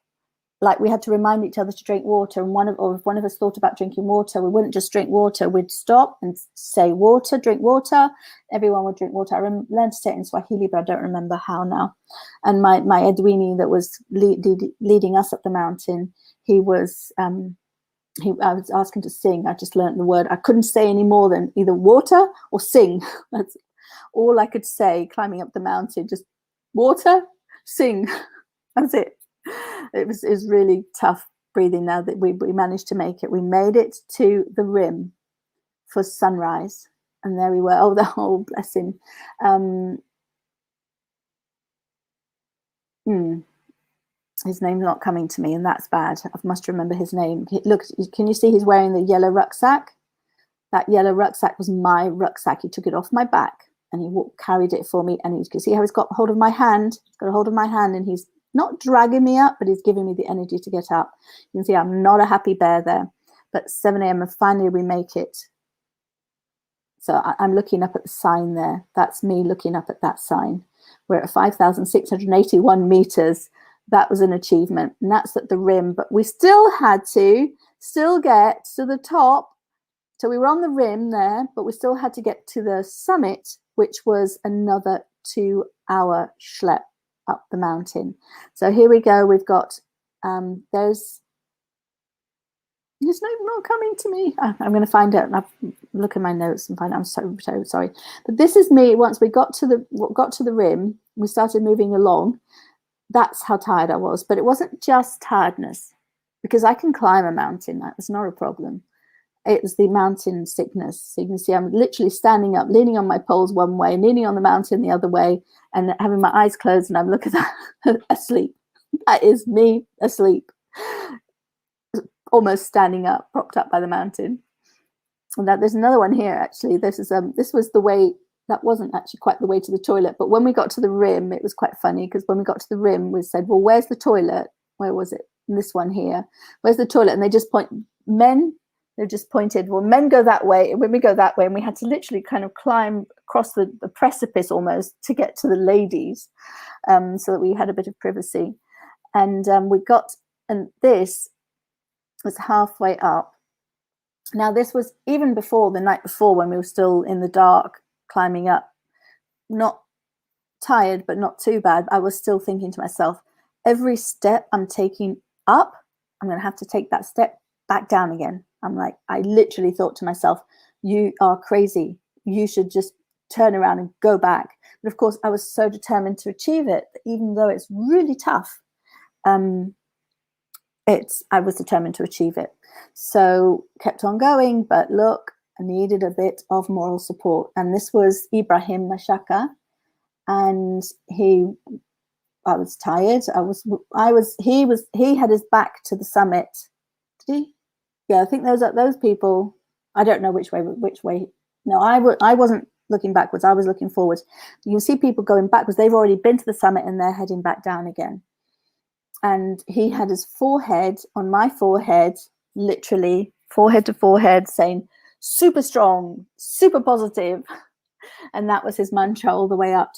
like we had to remind each other to drink water. And if one of us thought about drinking water, we wouldn't just drink water. We'd stop and say water, drink water. Everyone would drink water. I learned to say it in Swahili, but I don't remember how now. And my Edwini that was leading us up the mountain, I was asking to sing. I just learned the word. I couldn't say any more than either water or sing. That's all I could say climbing up the mountain. Just water, sing. That's it. It was really tough breathing. Now that we managed to make it. We made it to the rim for sunrise. And there we were. Oh, the whole blessing. His name's not coming to me, and that's bad. I must remember his name. Look, can you see he's wearing the yellow rucksack? That yellow rucksack was my rucksack. He took it off my back and he carried it for me. And you can see how he's got hold of my hand. He's got a hold of my hand, and he's not dragging me up, but he's giving me the energy to get up. You can see I'm not a happy bear there. But 7 a.m. and finally we make it. So I'm looking up at the sign there. That's me looking up at that sign. We're at 5,681 meters. That was an achievement, and that's at the rim. But we still had to get to the top. So we were on the rim there, but we still had to get to the summit, which was another 2-hour schlep up the mountain. So here we go. We've got there's not coming to me. I'm going to find out. I'll look at my notes and find out. I'm so sorry. But this is me. Once we got to the rim, we started moving along. That's how tired I was. But it wasn't just tiredness, because I can climb a mountain. That was not a problem. It was the mountain sickness. So you can see I'm literally standing up, leaning on my poles one way, leaning on the mountain the other way, and having my eyes closed, and I'm looking at that asleep. That is me asleep. Almost standing up, propped up by the mountain. And that there's another one here actually. This was the way. That wasn't actually quite the way to the toilet, but when we got to the rim, it was quite funny, because when we got to the rim, we said, well, where's the toilet? Where was it? This one here. Where's the toilet? And they just pointed, well, men go that way, and women go that way. And we had to literally kind of climb across the precipice almost to get to the ladies, so that we had a bit of privacy. And this was halfway up. Now, this was even before the night before, when we were still in the dark, climbing up, not tired, but not too bad. I was still thinking to myself, every step I'm taking up, I'm going to have to take that step back down again. I literally thought to myself, you are crazy. You should just turn around and go back. But of course, I was so determined to achieve it, even though it's really tough. I was determined to achieve it. So kept on going, but look, I needed a bit of moral support. And this was Ibrahim Mashaka. And I was tired. He had his back to the summit. Did he? Yeah, I think those people, I don't know which way. No, I wasn't looking backwards. I was looking forwards. You can see people going backwards. They've already been to the summit and they're heading back down again. And he had his forehead on my forehead, literally forehead to forehead, saying, super strong, super positive. And that was his mantra all the way up.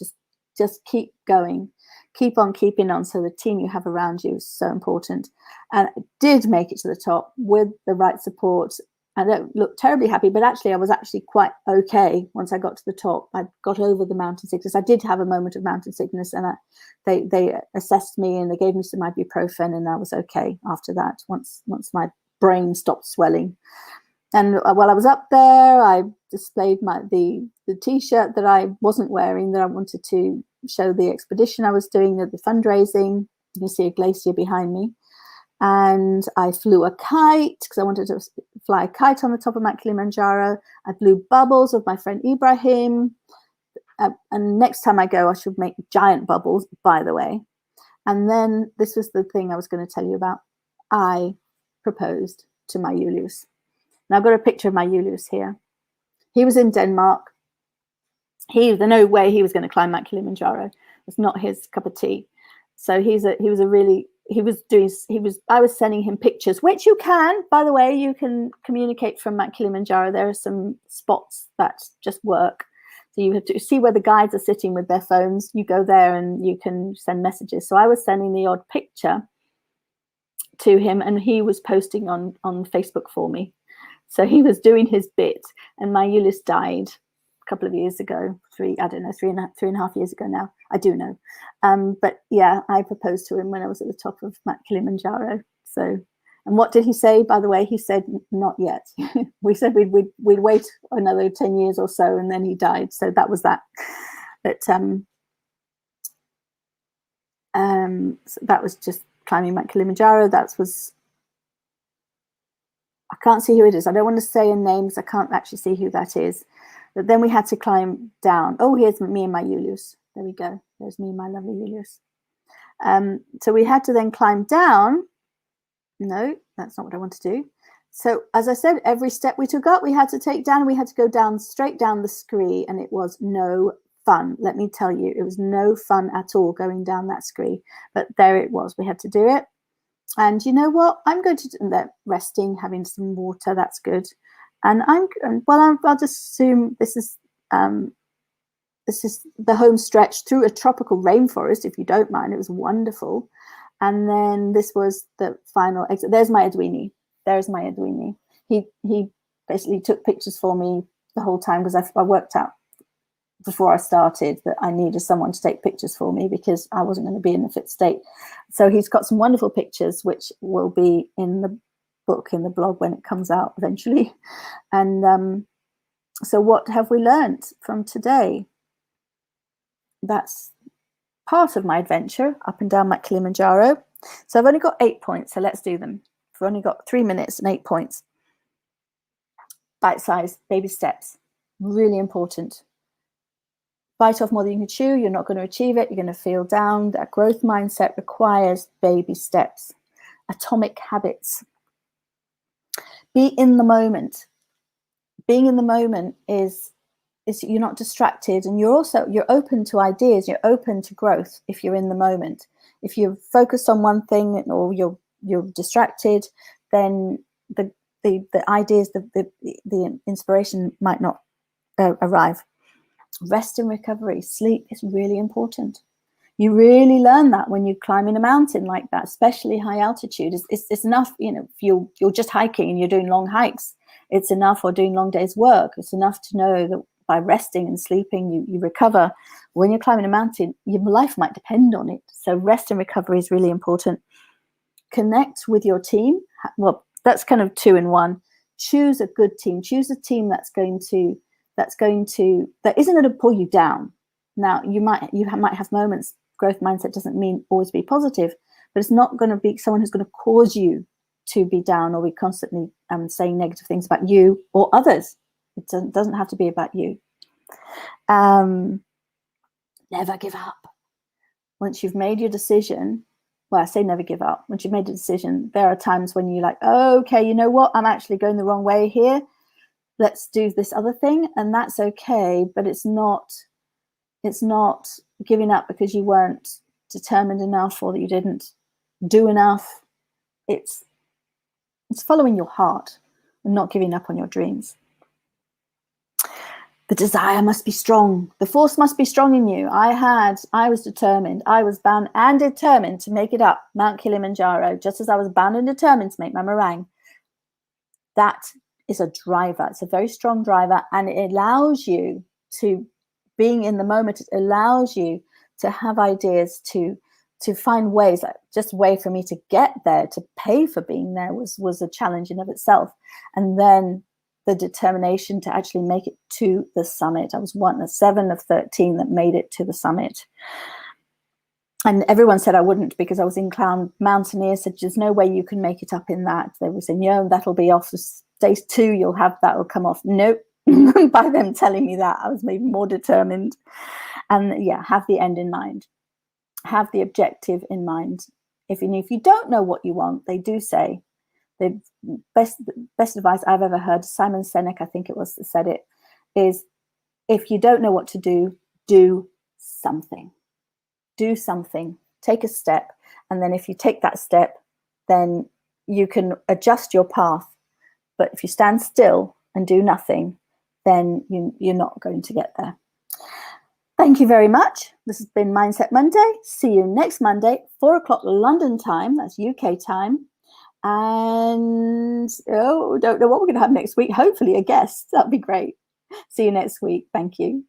Just keep going, keep on keeping on. So the team you have around you is so important. And I did make it to the top with the right support. I don't look terribly happy, but actually I was actually quite okay once I got to the top. I got over the mountain sickness. I did have a moment of mountain sickness, and they assessed me and they gave me some ibuprofen, and I was okay after that, once my brain stopped swelling. And while I was up there, I displayed the T-shirt that I wasn't wearing, that I wanted to show the expedition I was doing, the fundraising. You can see a glacier behind me. And I flew a kite, because I wanted to fly a kite on the top of Mount Kilimanjaro. I blew bubbles with my friend Ibrahim. And next time I go, I should make giant bubbles, by the way. And then this was the thing I was going to tell you about. I proposed to my Julius. Now I've got a picture of my Julius here. He was in Denmark. There's no way he was going to climb Mount Kilimanjaro. It's not his cup of tea. So he was a really I was sending him pictures, which you can, by the way, you can communicate from Mount Kilimanjaro. There are some spots that just work. So you have to see where the guides are sitting with their phones. You go there and you can send messages. So I was sending the odd picture to him, and he was posting on Facebook for me. So he was doing his bit, and my Ulysses died a couple of years ago, three and a half years ago now. I do know. But yeah, I proposed to him when I was at the top of Mount Kilimanjaro. So, and what did he say, by the way? He said, not yet. We said we'd wait another 10 years or so, and then he died. So that was that. But so that was just climbing Mount Kilimanjaro. That was, I can't see who it is. I don't want to say a name because I can't actually see who that is. But then we had to climb down. Oh, here's me and my Ulysses. There we go. There's me and my lovely Ulysses. So we had to then climb down. No, that's not what I want to do. So as I said, every step we took up, we had to take down. We had to go down, straight down the scree, and it was no fun. Let me tell you, it was no fun at all going down that scree. But there it was. We had to do it. And you know what? I'm going to do that, resting, having some water. That's good. And I'll just assume this is the home stretch through a tropical rainforest, if you don't mind. It was wonderful. And then this was the final exit. There's my Edwini. There's my Edwini. He basically took pictures for me the whole time, because I worked out before I started that I needed someone to take pictures for me because I wasn't going to be in a fit state. So he's got some wonderful pictures, which will be in the book, in the blog, when it comes out eventually. And so what have we learned from today? That's part of my adventure up and down Mount Kilimanjaro. So I've only got 8 points, so let's do them. We've only got 3 minutes and 8 points. Bite size, baby steps, really important. Bite off more than you can chew, you're not going to achieve it, you're going to feel down. That growth mindset requires baby steps. Atomic habits. Be in the moment. Being in the moment is you're not distracted, and you're open to ideas, you're open to growth if you're in the moment. If you're focused on one thing or you're distracted, then the ideas, the inspiration might not arrive. Rest and recovery, sleep is really important. You really learn that when you climb in a mountain like that, especially high altitude. It's enough, if you're just hiking and you're doing long hikes, it's enough, or doing long days work, it's enough to know that by resting and sleeping, you recover. When you're climbing a mountain, your life might depend on it. So rest and recovery is really important. Connect with your team. Well, that's kind of 2 in 1. Choose a good team. Choose a team that isn't going to pull you down. Now, you might have moments. Growth mindset doesn't mean always be positive, but it's not going to be someone who's going to cause you to be down or be constantly saying negative things about you or others. It doesn't have to be about you. Never give up. Once you've made your decision, well, I say never give up. Once you've made a decision, there are times when you're like, oh, okay, you know what? I'm actually going the wrong way here. Let's do this other thing. And that's okay. But it's not giving up because you weren't determined enough or that you didn't do enough. It's following your heart and not giving up on your dreams. The desire must be strong. The force must be strong in you. I was determined. I was bound and determined to make it up Mount Kilimanjaro, just as I was bound and determined to make my meringue. That is a driver. It's a very strong driver, and it allows you to, being in the moment, it allows you to have ideas, to find ways. Just a way for me to get there, to pay for being there was a challenge in of itself. And then the determination to actually make it to the summit. I was one of 7 of 13 that made it to the summit. And everyone said I wouldn't because I was inclined. Mountaineers said, there's no way you can make it up in that. They were saying, that'll be off. Day 2, that'll come off. Nope. By them telling me that, I was maybe more determined. And yeah, have the end in mind. Have the objective in mind. If you don't know what you want, they do say, the best advice I've ever heard, Simon Sinek, I think it was, said it, is if you don't know what to do, do something. Do something. take a step. And then if you take that step, then you can adjust your path. But if you stand still and do nothing, then you're not going to get there. Thank you very much. This has been Mindset Monday. See you next Monday, 4 o'clock London time. That's UK time. And don't know what we're going to have next week. Hopefully a guest. That'd be great. See you next week. Thank you.